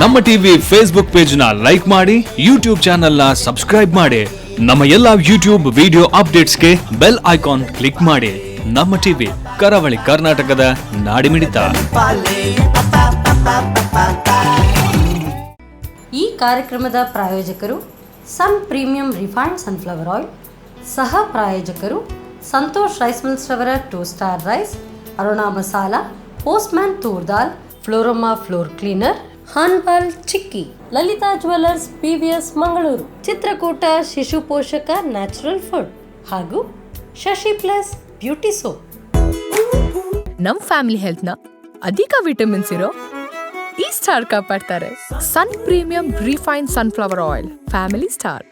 ನಮ್ಮ TV Facebook page ನ like ಮಾಡಿ, ಯೂಟ್ಯೂಬ್ ಚಾನೆಲ್ ನ ಸಬ್ಸ್ಕ್ರೈಬ್ ಮಾಡಿ. ನಮ್ಮ ಎಲ್ಲಾ ಯೂಟ್ಯೂಬ್ ವಿಡಿಯೋ ಅಪ್ಡೇಟ್ಸ್ಗೆ ಬೆಲ್ ಐಕಾನ್ ಕ್ಲಿಕ್ ಮಾಡಿ. ನಮ್ಮ ಟಿವಿ ಕರಾವಳಿ ಕರ್ನಾಟಕದ ನಾಡಿಮಿಡಿತ. ಈ ಕಾರ್ಯಕ್ರಮದ ಪ್ರಾಯೋಜಕರು sun premium refined sunflower oil, ಸಹ ಪ್ರಾಯೋಜಕರು ಸಂತೋಷ್ ರೈಸ್ ಮಿಲ್ಸ್ ರವರ 2 star rice, Aruna masala, Postman toor dal, Florama floor cleaner, Hanbal chikki, Lalitha jewellers PVS Mangaluru, Chitrakoota Shishu Poshaka natural food ಹಾಗೂ ಶಶಿ ಪ್ಲಸ್ ಬ್ಯೂಟಿ ಸೋಪ್. ನಮ್ ಫ್ಯಾಮಿಲಿ ಹೆಲ್ತ್ ನ ಅಧಿಕ ವಿಟಮಿನ್ಸ್ ಇರೋ ಈ ಸ್ಟಾರ್ ಕಾಪಾಡ್ತಾರೆ. Sun premium refine sunflower oil, family star.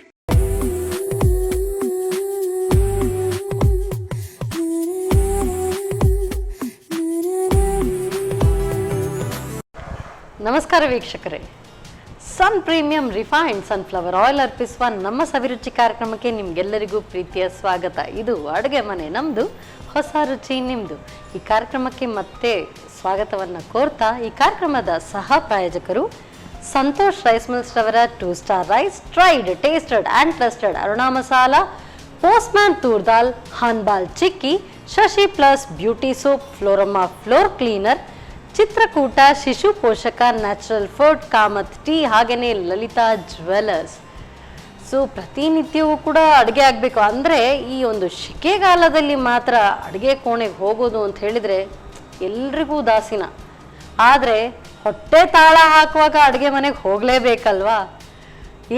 ನಮಸ್ಕಾರ ವೀಕ್ಷಕರೇ, sun premium refined sunflower oil ಅರ್ಪಿಸುವ ನಮ್ಮ ಸವಿರುಚಿ ಕಾರ್ಯಕ್ರಮಕ್ಕೆ ನಿಮ್ಗೆಲ್ಲರಿಗೂ ಪ್ರೀತಿಯ ಸ್ವಾಗತ. ಇದು ಅಡುಗೆ ಮನೆ ನಮ್ಮದು, ಹೊಸ ರುಚಿ ನಿಮ್ಮದು. ಈ ಕಾರ್ಯಕ್ರಮಕ್ಕೆ ಮತ್ತೆ ಸ್ವಾಗತವನ್ನು ಕೋರ್ತಾ, ಈ ಕಾರ್ಯಕ್ರಮದ ಸಹ ಪ್ರಾಯೋಜಕರು ಸಂತೋಷ್ ರೈಸ್ ಮಿಲ್ಸ್ ರವರ 2 star rice, tried, tasted and trusted Aruna masala, Postman toor dal, Hanbal chikki, Shashi plus beauty soap, Florama floor cleaner, Chitrakoota Shishu Poshaka natural food, Kamath tea, ಹಾಗೆಯೇ ಲಲಿತಾ ಜ್ಯುವೆಲ್ಲರ್ಸ್. ಸೊ ಪ್ರತಿನಿತ್ಯವೂ ಕೂಡ ಅಡುಗೆ ಆಗಬೇಕು ಅಂದರೆ ಈ ಒಂದು ಶೆಕೆಗಾಲದಲ್ಲಿ ಮಾತ್ರ ಅಡುಗೆ ಕೋಣೆಗೆ ಹೋಗೋದು ಅಂತ ಹೇಳಿದರೆ ಎಲ್ರಿಗೂ ಉದಾಸೀನ. ಆದರೆ ಹೊಟ್ಟೆ ತಾಳ ಹಾಕುವಾಗ ಅಡುಗೆ ಮನೆಗೆ ಹೋಗಲೇಬೇಕಲ್ವಾ?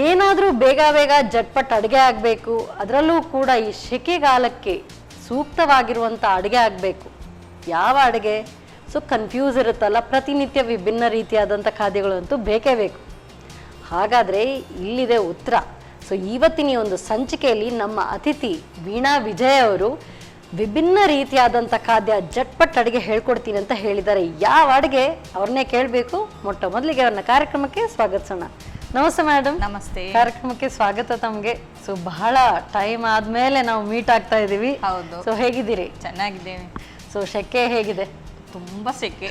ಏನಾದರೂ ಬೇಗ ಬೇಗ ಜಟ್ಪಟ್ ಅಡುಗೆ ಆಗಬೇಕು, ಅದರಲ್ಲೂ ಕೂಡ ಈ ಶೆಕೆಗಾಲಕ್ಕೆ ಸೂಕ್ತವಾಗಿರುವಂಥ ಅಡುಗೆ ಆಗಬೇಕು. ಯಾವ ಅಡುಗೆ? ಸೊ ಕನ್ಫ್ಯೂಸ್ ಇರುತ್ತಲ್ಲ, ಪ್ರತಿನಿತ್ಯ ವಿಭಿನ್ನ ರೀತಿಯಾದಂಥ ಖಾದ್ಯಗಳು ಅಂತೂ ಬೇಕೇ ಬೇಕು. ಹಾಗಾದರೆ ಇಲ್ಲಿದೆ ಉತ್ತರ. ಸೊ ಇವತ್ತಿನ ಈ ಒಂದು ಸಂಚಿಕೆಯಲ್ಲಿ ನಮ್ಮ ಅತಿಥಿ ವೀಣಾ ವಿಜಯ್ ಅವರು ವಿಭಿನ್ನ ರೀತಿಯಾದಂಥ ಖಾದ್ಯ ಜಟ್ಪಟ್ ಅಡುಗೆ ಹೇಳ್ಕೊಡ್ತೀನಿ ಅಂತ ಹೇಳಿದ್ದಾರೆ. ಯಾವ ಅಡುಗೆ ಅವ್ರನ್ನೇ ಕೇಳಬೇಕು. ಮೊಟ್ಟ ಮೊದಲಿಗೆ ಅವ್ರನ್ನ ಕಾರ್ಯಕ್ರಮಕ್ಕೆ ಸ್ವಾಗತಿಸೋಣ. ನಮಸ್ತೆ ಮೇಡಮ್. ನಮಸ್ತೆ. ಕಾರ್ಯಕ್ರಮಕ್ಕೆ ಸ್ವಾಗತ ತಮಗೆ. ಸೊ ಬಹಳ ಟೈಮ್ ಆದಮೇಲೆ ನಾವು ಮೀಟ್ ಆಗ್ತಾ ಇದ್ದೀವಿ. ಹೌದು. ಸೊ ಹೇಗಿದ್ದೀರಿ? ಚೆನ್ನಾಗಿದ್ದೇನೆ. ಸೊ ಶೆಕೆ ಹೇಗಿದೆ? ತುಂಬಾ ಸೆಕೆ.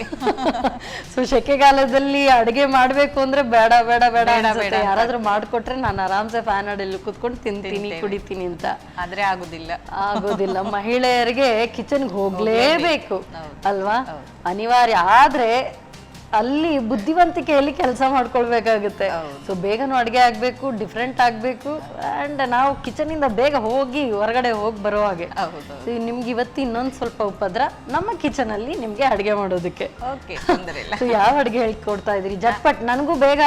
ಸೊ ಶೆಕೆಗಾಲದಲ್ಲಿ ಅಡುಗೆ ಮಾಡಬೇಕು ಅಂದ್ರೆ ಬೇಡ ಬೇಡ ಬೇಡ ಬೇಡ, ಯಾರಾದ್ರೂ ಮಾಡ್ಕೊಟ್ರೆ ನಾನು ಆರಾಮ್ಸೆ ಫ್ಯಾನ್ ಅಡಿಯಲ್ಲಿ ಕುತ್ಕೊಂಡು ತಿಂತೀನಿ, ಕುಡಿತೀನಿ ಅಂತ. ಆದ್ರೆ ಆಗೋದಿಲ್ಲ. ಮಹಿಳೆಯರಿಗೆ ಕಿಚನ್ಗೆ ಹೋಗ್ಲೇಬೇಕು ಅಲ್ವಾ? ಅನಿವಾರ್ಯ. ಆದ್ರೆ ಅಲ್ಲಿ ಬುದ್ಧಿವಂತಿಕೆಯಲ್ಲಿ ಕೆಲಸ ಮಾಡ್ಕೊಳ್ಬೇಕಾಗುತ್ತೆ. ಸೊ ಬೇಗನೂ ಅಡುಗೆ ಆಗ್ಬೇಕು, ಡಿಫ್ರೆಂಟ್ ಆಗ್ಬೇಕು, ಅಂಡ್ ನಾವು ಕಿಚನ್ ಇಂದ ಬೇಗ ಹೋಗಿ ಹೊರಗಡೆ ಹೋಗಿ ಬರೋ ಹಾಗೆ. ನಿಮ್ಗೆ ಇವತ್ತು ಇನ್ನೊಂದು ಸ್ವಲ್ಪ ಉಪದ್ರ ನಮ್ಮ ಕಿಚನ್ ಅಲ್ಲಿ ನಿಮ್ಗೆ ಅಡುಗೆ ಮಾಡೋದಕ್ಕೆ. ಸೊ ಯಾವ ಅಡುಗೆ ಹೇಳ್ಕೊಡ್ತಾ ಇದ್ರಿ ಜಟ್ಪಟ್? ನನಗೂ ಬೇಗ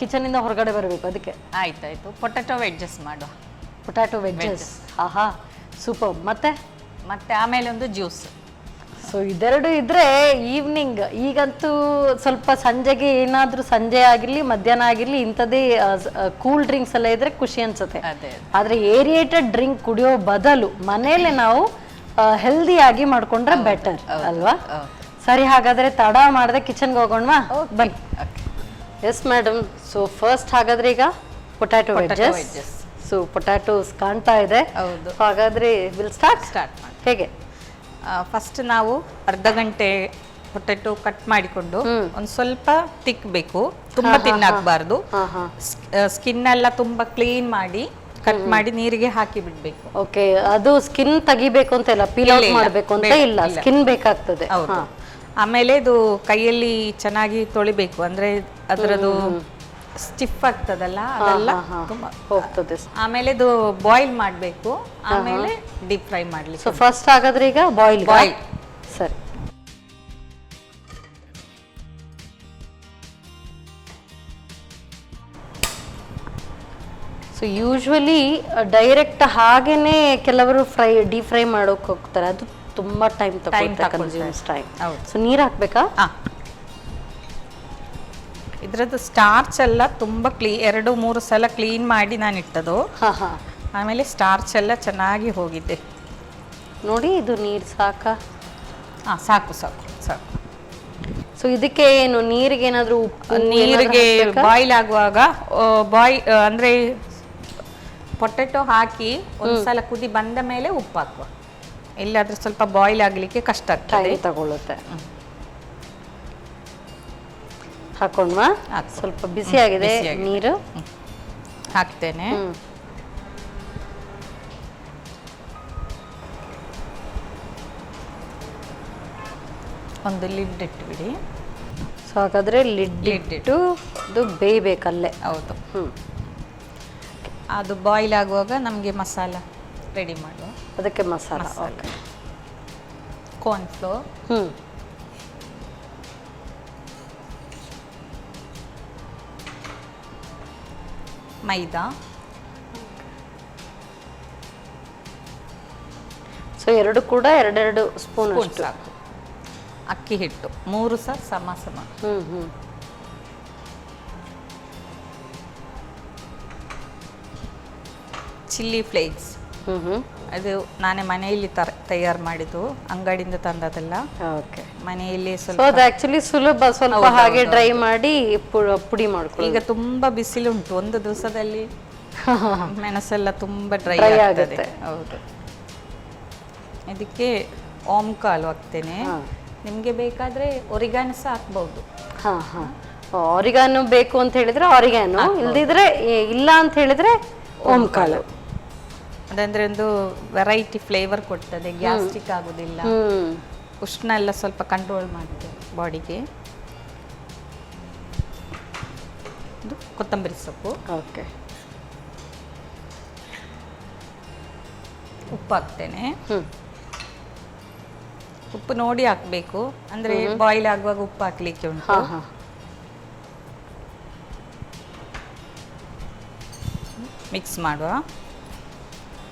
ಕಿಚನ್ ಇಂದ ಹೊರಗಡೆ ಬರಬೇಕು, ಅದಕ್ಕೆ. ಆಯ್ತಾಯ್ತು, ಪೊಟ್ಯಾಟೊ ವೆಡ್ಜಸ್ ಮಾಡುವ. ಪೊಟ್ಯಾಟೊ ವೆಡ್ಜಸ್, ಆಹಾ ಸೂಪರ್. ಮತ್ತೆ ಆಮೇಲೆ ಒಂದು ಜ್ಯೂಸ್. ಸೊ ಇದೆರಡು ಇದ್ರೆ ಈವ್ನಿಂಗ್. ಈಗಂತೂ ಸ್ವಲ್ಪ ಸಂಜೆಗೆ ಏನಾದ್ರೂ, ಸಂಜೆ ಆಗಿರ್ಲಿ ಮಧ್ಯಾಹ್ನ ಆಗಿರ್ಲಿ, ಇಂಥದ್ದೇ ಕೂಲ್ ಡ್ರಿಂಕ್ಸ್ ಎಲ್ಲ ಇದ್ರೆ ಖುಷಿ ಅನ್ಸುತ್ತೆ. ಆದ್ರೆ ಏರಿಯೇಟೆಡ್ ಡ್ರಿಂಕ್ ಕುಡಿಯೋ ಬದಲು ಮನೇಲೆ ನಾವು ಹೆಲ್ದಿ ಆಗಿ ಮಾಡ್ಕೊಂಡ್ರೆ ಬೆಟರ್ ಅಲ್ವಾ? ಸರಿ, ಹಾಗಾದ್ರೆ ತಡ ಮಾಡದೆ ಕಿಚನ್ಗೆ ಹೋಗೋಣವಾ? ಬನ್ನಿ. Yes madam. ಸೊ ಫಸ್ಟ್ ಹಾಗಾದ್ರೆ ಈಗ ಪೊಟ್ಯಾಟೊ ವೆಡ್ಜಸ್. ಸೊ ಪೊಟ್ಯಾಟೋಸ್ ಕಾಣ್ತಾ ಇದೆ. ಹಾಗಾದ್ರೆ ವಿಲ್ ಸ್ಟಾರ್ಟ್. ಹೇಗೆ? ಫಸ್ಟ್ ನಾವು ಅರ್ಧ ಗಂಟೆ ಪೊಟ್ಯಾಟೊ ಕಟ್ ಮಾಡಿಕೊಂಡು ಒಂದು ಸ್ವಲ್ಪ ತಿಕ್ಕಬೇಕು, ತುಂಬಾ ತಿನ್ನಾಗಬಾರ್ದು. ಸ್ಕಿನ್ ಎಲ್ಲ ತುಂಬಾ ಕ್ಲೀನ್ ಮಾಡಿ ಕಟ್ ಮಾಡಿ ನೀರಿಗೆ ಹಾಕಿ ಬಿಡ್ಬೇಕು. ಓಕೆ, ಅದು ಸ್ಕಿನ್ ತೆಗಿಬೇಕು ಅಂತ ಇಲ್ಲ, ಪೀಲ್ ಔಟ್ ಮಾಡಬೇಕು ಅಂತ ಇಲ್ಲ, ಸ್ಕಿನ್ ಬೇಕಾಗ್ತದೆ. ಆಮೇಲೆ ಇದು ಕೈಯಲ್ಲಿ ಚೆನ್ನಾಗಿ ತೊಳಿಬೇಕು, ಅಂದ್ರೆ ಅದರದು ಸ್ಟಿಫ್ ಆಗ್ತದಲ್ಲ, ಅದೆಲ್ಲ ಹೋಗ್ತದೆ. ಆಮೇಲೆ ಇದು ಬಾಯ್ಲ್ ಮಾಡಬೇಕು, ಆಮೇಲೆ ಡೀಪ್ ಫ್ರೈ ಮಾಡ್ಲಿಕ್ಕೆ. ಸೊ ಫಸ್ಟ್ ಹಾಗಾದ್ರೆ ಈಗ ಬಾಯ್ಲ್. ಸರಿ. ಸೊ ಯೂಶ್ವಲಿ ಡೈರೆಕ್ಟ್ ಹಾಗೇನೆ ಕೆಲವರು ಡೀಪ್ ಫ್ರೈ ಮಾಡೋಕೆ ಹೋಗ್ತಾರೆ, ಅದು ತುಂಬಾ ಟೈಮ್ ತಗೊಳ್ಳುತ್ತೆ. ಸೊ ನೀರು ಹಾಕ್ಬೇಕಾ? ಇದ್ರದ್ದು ಸ್ಟಾರ್ಚ್ ಎಲ್ಲ ತುಂಬಾ 2-3 ಸಲ ಕ್ಲೀನ್ ಮಾಡಿ ನಾನು ಇಟ್ಟದು. ಆಮೇಲೆ ಸ್ಟಾರ್ಚ್ ಎಲ್ಲ ಚೆನ್ನಾಗಿ ಹೋಗಿದೆ ನೋಡಿ. ಇದು ನೀರು ಸಾಕಾ? ಸಾಕು. ಸೊ ಇದಕ್ಕೆ ಏನು ನೀರಿಗೆ ಏನಾದರೂ ನೀರಿಗೆ ಬಾಯ್ಲ್ ಆಗುವಾಗ ಅಂದ್ರೆ ಪೊಟ್ಯಾಟೊ ಹಾಕಿ ಒಂದ್ಸಲ ಕುದಿ ಬಂದ ಮೇಲೆ ಉಪ್ಪು ಹಾಕುವ, ಇಲ್ಲಾದ್ರೆ ಸ್ವಲ್ಪ ಬಾಯ್ಲ್ ಆಗ್ಲಿಕ್ಕೆ ಕಷ್ಟ ಆಗ್ತದೆ, ತಗೊಳ್ಳುತ್ತೆ. ಹಾಕೊಂಡ್ವಾ? ಹಾಕು. ಸ್ವಲ್ಪ ಬಿಸಿ ಆಗಿದೆ ಬಿಸಿಯಾಗಿದೆ. ನೀರು. ಹಾಕ್ತೇನೆ. ಒಂದು ಲಿಡ್ ಇಟ್ಬಿಡಿ. ಸೊ ಹಾಗಾದ್ರೆ ಲಿಡ್ ಇಟ್ಟು ಅದು ಬೇಯಬೇಕಲ್ಲೇ. ಹೌದು. ಅದು ಬಾಯ್ಲ್ ಆಗುವಾಗ ನಮಗೆ ಮಸಾಲ ರೆಡಿ ಮಾಡುವ. ಅದಕ್ಕೆ ಮಸಾಲ. ಕಾರ್ನ್ಫ್ಲೋರ್, ಮೈದಾ, ಸೊ ಎರಡು ಕೂಡ ಎರಡೆರಡು ಸ್ಪೂನ್ ಸಾಕು. ಅಕ್ಕಿ ಹಿಟ್ಟು 3 ಸಹ ಸಮ ಸಮ. ಚಿಲ್ಲಿ ಫ್ಲೇಕ್ಸ್, ಅದು ನಾನೇ ಮನೆಯಲ್ಲಿ ತಯಾರು ಮಾಡಿದ್ದು, ಅಂಗಡಿಯಿಂದ ತಂದದಲ್ಲ. ಓಕೆ. ಮನೆಯಲ್ಲಿ ಸೊ ಅದು ಆಕ್ಚುಲಿ ಸುಲಭ, ಸ್ವಲ್ಪ ಹಾಗೆ ಡ್ರೈ ಮಾಡಿ ಪುಡಿ ಮಾಡ್ಕೊಳ್ಳಿ. ಈಗ ತುಂಬಾ ಬಿಸಿಲುಂಟು, ಒಂದು ದಿವಸದಲ್ಲಿ ಮೆಣಸೆಲ್ಲ ತುಂಬಾ ಡ್ರೈ ಆಗುತ್ತೆ. ಹೌದು. ಇದಕ್ಕೆ ಕಾಳು ಹಾಕ್ತೇನೆ. ನಿಮಗೆ ಬೇಕಾದ್ರೆ ಒರಿಗಾನೋ ಸಹ ಹಾಕ್ಬಹುದು. ಆರಿಗಾನು ಬೇಕು ಅಂತ ಹೇಳಿದ್ರೆ ಆರಿಗಾನು, ಇಲ್ದಿದ್ರೆ ಇಲ್ಲ ಅಂತ ಹೇಳಿದ್ರೆ ಕಾಳು. ಅದಂದ್ರೆ ಒಂದು ವೆರೈಟಿ ಫ್ಲೇವರ್ ಕೊಡ್ತದೆ, ಗ್ಯಾಸ್ಟ್ರಿಕ್ ಆಗುದಿಲ್ಲ, ಉಷ್ಣ ಎಲ್ಲ ಸ್ವಲ್ಪ ಕಂಟ್ರೋಲ್ ಮಾಡುತ್ತೆ ಬಾಡಿಗೆ. ಕೊತ್ತಂಬರಿ ಸೊಪ್ಪು. ಓಕೆ. ಉಪ್ಪು ಹಾಕ್ತೇನೆ. ಉಪ್ಪು ನೋಡಿ ಹಾಕ್ಬೇಕು, ಅಂದ್ರೆ ಬಾಯ್ಲ್ ಆಗುವಾಗ ಉಪ್ಪು ಹಾಕ್ಲಿಕ್ಕೆ ಉಂಟು. ಮಿಕ್ಸ್ ಮಾಡುವ.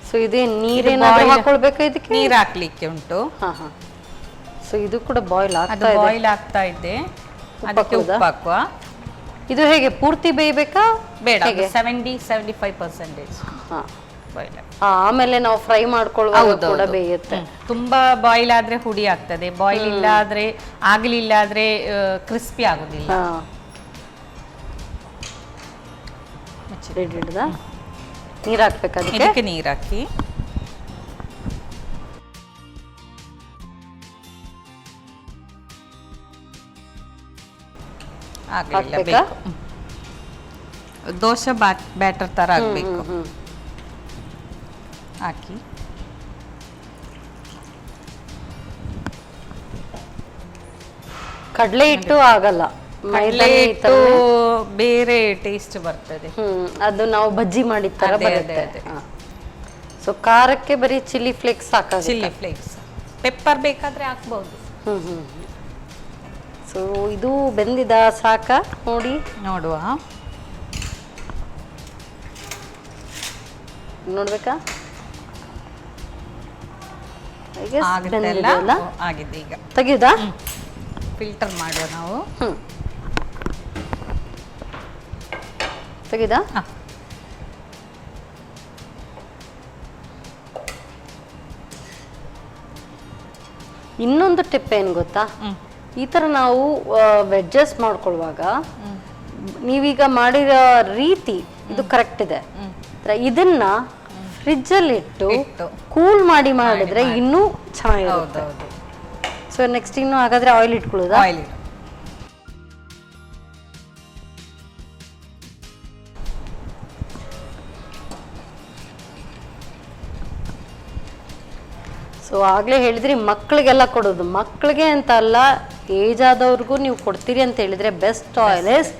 ಸೊ ಇದೇ ನೀರೇನಾದ್ರೂ ಹಾಕೊಳ್ಬೇಕಾ ಇದಕ್ಕೆ? ನೀರು ಹಾಕ್ಲಿಕ್ಕೆ ಉಂಟು. ಸೊ ಇದು ಕೂಡ ಬಾಯ್ಲ್ ಅದು ಬಾಯ್ಲ್ ಆಗ್ತಾ ಇದೆ, ಅದಕ್ಕೆ ಉಪ್ಪು ಹಾಕುವ. ಇದು ಹೇಗೆ ಪೂರ್ತಿ ಬೇಯಬೇಕಾ? ಬೇಡ, 70-75% ಬಾಯ್ಲ್. ಆಮೇಲೆ ನಾವು ಫ್ರೈ ಮಾಡ್ಕೊಳ್ಳುವಾಗ ಕೂಡ ಬೇಯುತ್ತೆ. ತುಂಬಾ ಬಾಯ್ಲ್ ಆದ್ರೆ ಹುಡಿ ಆಗ್ತದೆ, ಬಾಯ್ಲ್ ಇಲ್ಲ ಆದ್ರೆ ಆಗ್ಲಿಲ್ಲ ಆದ್ರೆ ಕ್ರಿಸ್ಪಿ ಆಗುದಿಲ್ಲ. ನೀರ್ ಹಾಕ್ಬೇಕು ಅದಕ್ಕೆ. ನೀರ್ ಹಾಕಿ ಬೇಕು. ದೋಸೆ ಬ್ಯಾಟರ್ ತರ ಆಗ್ಬೇಕು. ಹಾಕಿ ಕಡಲೆ ಹಿಟ್ಟು ಆಗಲ್ಲ, ಕಡಲೆ ಹಿಟ್ಟು ಬೇರೆ ಟೇಸ್ಟ್ ಬರ್ತದೆ. ಅದು ನಾವು ಬಜ್ಜಿ ಮಾಡಿದ ತರ ಬರುತ್ತೆ. ಸೊ ಖಾರಕ್ಕೆ ಬರೀ ಚಿಲ್ಲಿ ಫ್ಲೇಕ್ಸ್ ಸಾಕಾಗುತ್ತೆ. ಚಿಲ್ಲಿ ಫ್ಲೇಕ್ಸ್, ಪೆಪ್ಪರ್ ಬೇಕಾದ್ರೆ ಹಾಕ್ಬಹುದು. ಸೊ ಇದು ಬೆಂದಿದ ಸಾಕ ನೋಡಿ ನೋಡುವ. ನೋಡ್ಬೇಕಾ? ಆಗಿದೆ. ಈಗ ತೆಗೆಯುದಾ? ಫಿಲ್ಟರ್ ಮಾಡುವ ನಾವು. ತೆಗೆದಾ? ಇನ್ನೊಂದು ಟಿಪ್ ಏನ್ ಗೊತ್ತಾ, ಈ ತರ ನಾವು ವೆಜ್ಜಸ್ ಮಾಡ್ಕೊಳ್ಳುವಾಗ ನೀವೀಗ ಮಾಡಿರೋ ರೀತಿ ಇದು ಕರೆಕ್ಟ್ ಇದೆ. ಇದನ್ನ ಫ್ರಿಜ್ ಅಲ್ಲಿ ಇಟ್ಟು ಕೂಲ್ ಮಾಡಿ ಮಾಡಿದ್ರೆ ಇನ್ನೂ ಚೆನ್ನಾಗಿರುತ್ತೆ. ಸೊ ನೆಕ್ಸ್ಟ್ ಇನ್ನು ಹಾಗಾದ್ರೆ ಆಯಿಲ್ ಇಟ್ಕೊಳ್ಳೋದಾ? ಆಯಿಲ್. ಸೊ ಆಗ್ಲೇ ಹೇಳಿದ್ರಿ ಮಕ್ಕಳಿಗೆಲ್ಲ ಕೊಡೋದು, ಮಕ್ಕಳಿಗೆ ಅಂತ ಅಲ್ಲ, ಏಜ್ ಆದವ್ರಿಗೂ ನೀವು ಕೊಡ್ತೀರಿ ಅಂತ ಹೇಳಿದ್ರೆ best oil is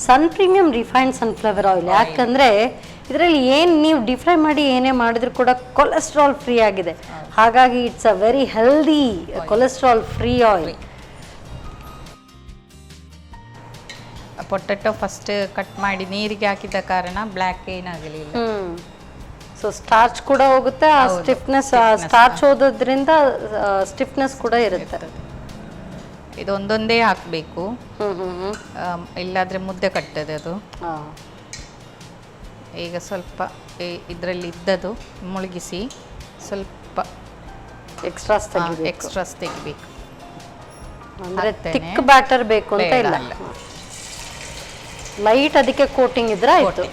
sun premium refined sunflower oil. ಯಾಕಂದ್ರೆ ಇದರಲ್ಲಿ ಏನು ನೀವು ಡಿಫ್ರೈ ಮಾಡಿ ಏನೇ ಮಾಡಿದ್ರು ಕೂಡ ಕೊಲೆಸ್ಟ್ರಾಲ್ ಫ್ರೀ ಆಗಿದೆ. ಹಾಗಾಗಿ it's a very healthy cholesterol free oil. Potato first cut ಮಾಡಿ ನೀರಿಗೆ ಹಾಕಿದ ಕಾರಣ ಬ್ಲ್ಯಾಕ್ ಏನಾಗಲಿಲ್ಲ. ಸೊ ಸ್ಟಾರ್ಚ್ ಕೂಡ ಹೋಗುತ್ತೆ, ಆ ಸ್ಟಿಫ್ನೆಸ್, ಸ್ಟಾರ್ಚ್ ಹೋದ್ರಿಂದ ಸ್ಟಿಫ್ನೆಸ್ ಕೂಡ ಇರುತ್ತೆ. ಇದು ಒಂದೊಂದೇ ಹಾಕಬೇಕು, ಇಲ್ಲಾದ್ರೆ ಮುದ್ದೆ ಕಟ್ಟದೆ ಅದು. ಈಗ ಸ್ವಲ್ಪ ಇದರಲ್ಲಿ ಇದ್ದದು ಮುಳುಗಿಸಿ ಸ್ವಲ್ಪ ಎಕ್ಸ್ಟ್ರಾಸ್ ತೆಗಿಬೇಕು. ಅಂದ್ರೆ ಥಿಕ್ ಬ್ಯಾಟರ್ ಬೇಕು ಅಂತ ಇಲ್ಲ, ಲೈಟ್ ಅದಕ್ಕೆ ಕೋಟಿಂಗ್ ಇದ್ರೆ ಆಯ್ತು.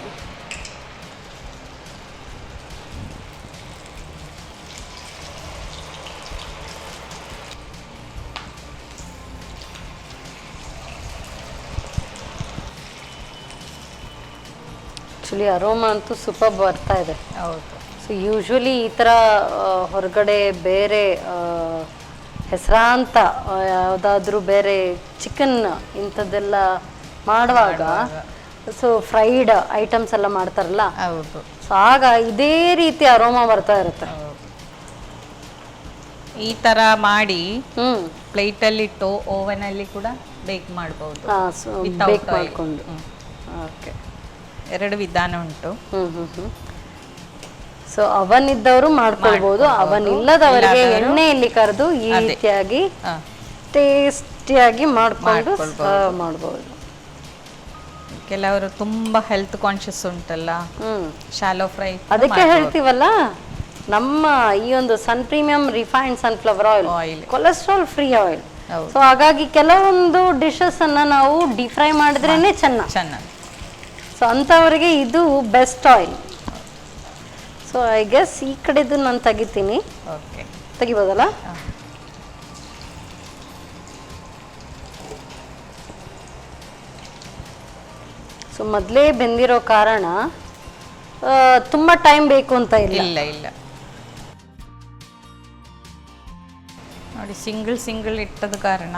ಆ್ಯಕ್ಚುಲಿ ಅರೋಮಾ ಅಂತೂ ಸೂಪರ್ ಬರ್ತಾ ಇದೆ. ಹೌದು. ಸೊ ಯೂಶ್ವಲಿ ಈ ಥರ ಹೊರಗಡೆ ಬೇರೆ ಹೆಸರಾಂತ ಯಾವುದಾದ್ರೂ ಬೇರೆ ಚಿಕನ್ ಇಂಥದ್ದೆಲ್ಲ ಮಾಡುವಾಗ ಸೊ ಫ್ರೈಡ್ ಐಟಮ್ಸ್ ಎಲ್ಲ ಮಾಡ್ತಾರಲ್ಲ, ಹೌದು. ಸೊ ಆಗ ಇದೇ ರೀತಿ ಅರೋಮಾ ಬರ್ತಾ ಇರುತ್ತೆ. ಈ ತರ ಮಾಡಿ ಪ್ಲೇಟಲ್ಲಿ ಇಟ್ಟು ಓವನಲ್ಲಿ ಕೂಡ ಬೇಕ್ ಮಾಡಬಹುದು. ಬೇಕ್ ಮಾಡಿಕೊಂಡು. ಓಕೆ, 2 ವಿಧಾನ ಉಂಟು. ಸೊ ಅವನ್ ಇದ್ದವರು ಮಾಡ್ಕೊಳ್ಬಹುದು, ಅವನ್ ಇಲ್ಲದವರಿಗೆ ಎಣ್ಣೆಯಲ್ಲಿ ಕರೆದು ಈ ರೀತಿಯಾಗಿ ಟೇಸ್ಟಿಯಾಗಿ ಮಾಡ್ಕೊಂಡು ಮಾಡಬಹುದು. ಕೆಲವರು ತುಂಬಾ ಹೆಲ್ತ್ ಕಾನ್ಶಿಯಸ್ ಉಂಟಲ್ಲ, ಶಾಲೋ ಫ್ರೈ. ಅದಕ್ಕೆ ಹೇಳ್ತೀವಲ್ಲ, ನಮ್ಮ ಈ ಒಂದು sun premium refined sunflower oil cholesterol free oil. So ಹಾಗಾಗಿ ಕೆಲವೊಂದು ಡಿಶಸ್ ಅನ್ನ ನಾವು ಡೀಪ್ ಫ್ರೈ ಮಾಡಿದ್ರೇನೆ ಚೆನ್ನಾಗಿ. ಸೊ ಅಂಥವರಿಗೆ ಇದು best oil. So I guess ಈ ಕಡೆದು ನಾನು ತೆಗಿತೀನಿ. ತೆಗಿಬೋದಲ್ಲ? ಸೊ ಮೊದಲೇ ಬೆಂದಿರೋ ಕಾರಣ ತುಂಬಾ ಟೈಮ್ ಬೇಕು ಅಂತ ಇಲ್ಲ. ನೋಡಿ, ಸಿಂಗಲ್ ಇಟ್ಟದ ಕಾರಣ,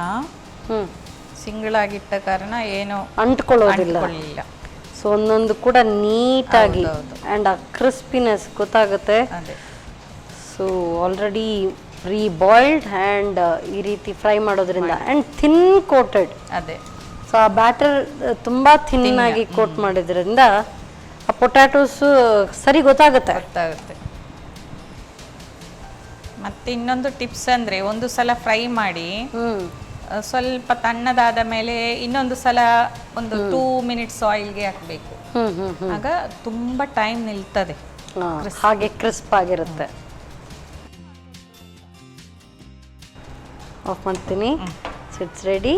ಸಿಂಗಲ್ ಆಗಿಟ್ಟ ಕಾರಣ ಏನು ಅಂಟ್ಕೊಳ್ಳೋದಿಲ್ಲ. ಸೊ ಒಂದೊಂದು ಕೂಡ ನೀಟಾಗಿ ಆ್ಯಂಡ್ ಆ ಕ್ರಿಸ್ಪಿನೆಸ್ ಗೊತ್ತಾಗುತ್ತೆ. So already pre boiled and ಈ ರೀತಿ ಫ್ರೈ ಮಾಡೋದ್ರಿಂದ ಆ್ಯಂಡ್ ಥಿನ್ ಕೋಟೆಡ್. ಅದೇ. ಸೊ ಆ ಬ್ಯಾಟರ್ ತುಂಬ ಥಿನ್ ಆಗಿ ಕೋಟ್ ಮಾಡಿದ್ರಿಂದ ಆ ಪೊಟ್ಯಾಟೋಸ್ ಸರಿ ಗೊತ್ತಾಗುತ್ತೆ. ಮತ್ತೆ ಇನ್ನೊಂದು ಟಿಪ್ಸ್ ಅಂದ್ರೆ, ಒಂದು ಸಲ ಫ್ರೈ ಮಾಡಿ ಸ್ವಲ್ಪ ತಣ್ಣದಾದ ಮೇಲೆ ಇನ್ನೊಂದು ಸಲ ಒಂದು 2 ಮಿನಿಟ್ಸ್ ಆಯಿಲ್ಗೆ ಹಾಕಬೇಕು. ಆಗ ತುಂಬಾ ಟೈಮ್ ನಿಲ್ತದೆ, ಹಾಗೆ ಕ್ರಿಸ್ಪ್ ಆಗಿರುತ್ತೆ. ಆಫ್ ಮಾಡ್ತೀನಿ. It's ready.